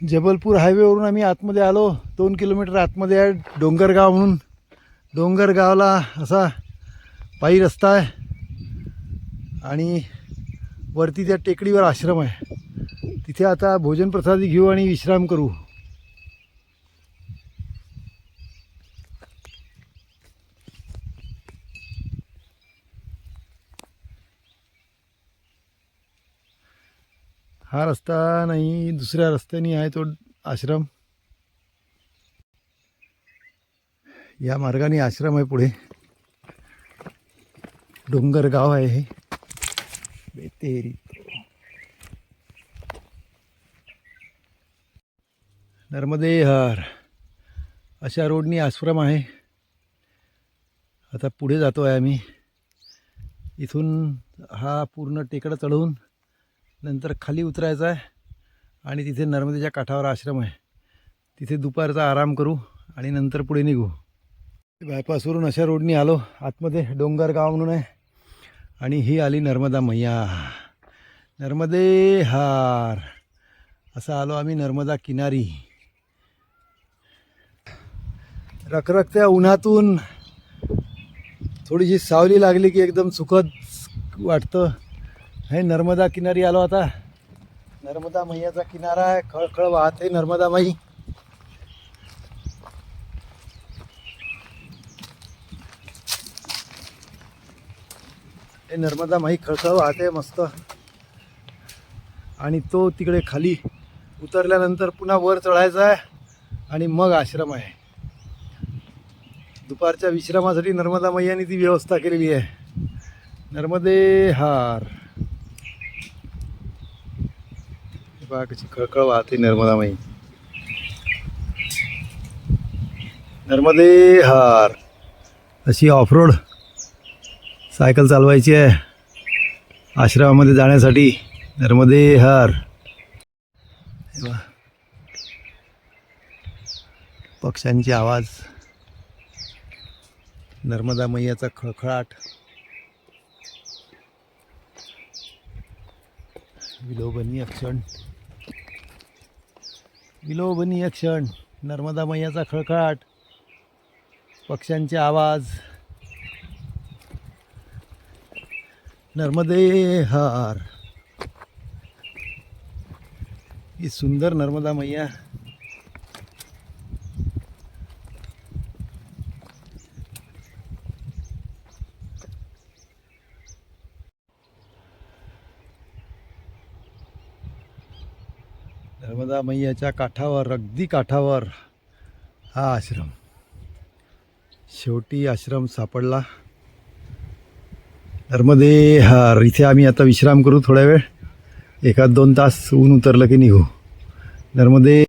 जबलपूर हायवेवरून आम्ही आतमध्ये आलो. 2 किलोमीटर आतमध्ये आहे डोंगरगाव म्हणून. डोंगरगावला असा पायी रस्ता आहे आणि वरती त्या टेकडीवर आश्रम आहे. तिथे आता भोजन प्रसादी घेऊ आणि विश्राम करू. हा रस्ता नाही, दुसऱ्या रस्त्याने आहे तो आश्रम. या मार्गाने आश्रम आहे. पुढे डोंगरगाव आहे हे. बेतेरी नर्मदे हर अशा रोडनी आश्रम आहे. आता पुढे जातो आहे आम्ही. इथून हा पूर्ण टेकडा चढवून नंतर खाली उतरायचा आहे आणि तिथे नर्मदेच्या काठावर आश्रम आहे. तिथे दुपारचा आराम करू आणि नंतर पुढे निघू. बायपासवरून अशा रोडनी आलो. आतमध्ये डोंगरगाव म्हणून आहे आणि ही आली नर्मदा मैया. नर्मदे हार असं आलो आम्ही नर्मदा किनारी. रखरखत्या उन्हातून थोडीशी सावली लागली की एकदम सुखद वाटतं. हे नर्मदा किनारी आलो आता. नर्मदा मैयाचा किनारा आहे. खळखळ वाहते नर्मदा माई. हे नर्मदा माई खळखळ वाहते मस्त. आणि तो तिकडे खाली उतरल्यानंतर पुन्हा वर चढायचा आहे आणि मग आश्रम आहे. दुपारच्या विश्रामासाठी नर्मदा मैयाने ती व्यवस्था केलेली आहे. नर्मदे हार. बघा कशी खळखळ वाहते नर्मदा माई. नर्मदे हार. अशी ऑफरोड सायकल चालवायची आहे आश्रमामध्ये जाण्यासाठी. नर्मदे हार. पक्ष्यांचे आवाज, नर्मदा मैयाचा खळखळाट, विलोभनीय क्षण. विलोभनीय क्षण. नर्मदा मैयाचा खळखळाट, पक्ष्यांचे आवाज. नर्मदे हार. ही सुंदर नर्मदा मैया. नर्मदा मैयाच्या काठावर, अगदी काठावर हा आश्रम. शेवटी आश्रम सापडला. नर्मदे हार. इथे आम्ही आता विश्राम करू थोड्या वेळ. 1-2 तास ऊन उतरलं की निघू. नर्मदे